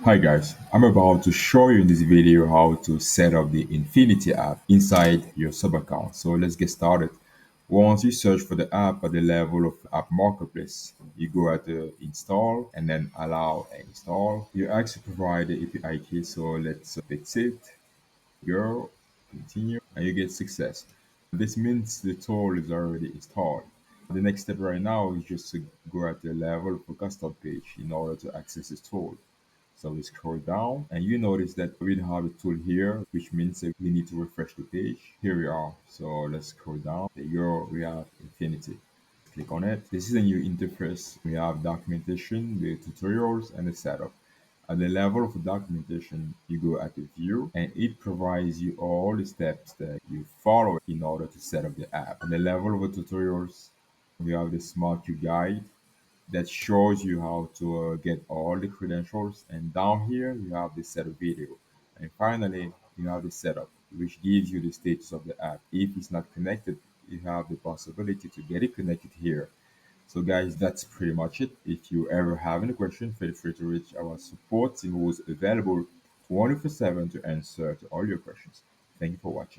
Hi guys, I'm about to show you in this video how to set up the Infinity app inside your sub account. So let's get started. Once you search for the app at the level of App Marketplace, you go at the install and then allow install. You actually provide the API key, so let's fix it. Go, continue, and you get success. This means the tool is already installed. The next step right now is just to go at the level of a custom page in order to access this tool. So we scroll down and you notice that we don't have a tool here, which means that we need to refresh the page. Here we are. So let's scroll down. Here we have Infinity. Click on it. This is a new interface. We have documentation, the tutorials, and the setup. At the level of documentation, you go at the view and it provides you all the steps that you follow in order to set up the app. At the level of the tutorials, we have the smart Q guide that shows you how to get all the credentials. And down here, you have the setup video. And finally, you have the setup, which gives you the status of the app. If it's not connected, you have the possibility to get it connected here. So guys, that's pretty much it. If you ever have any question, feel free to reach our support team who is available 24/7 to answer to all your questions. Thank you for watching.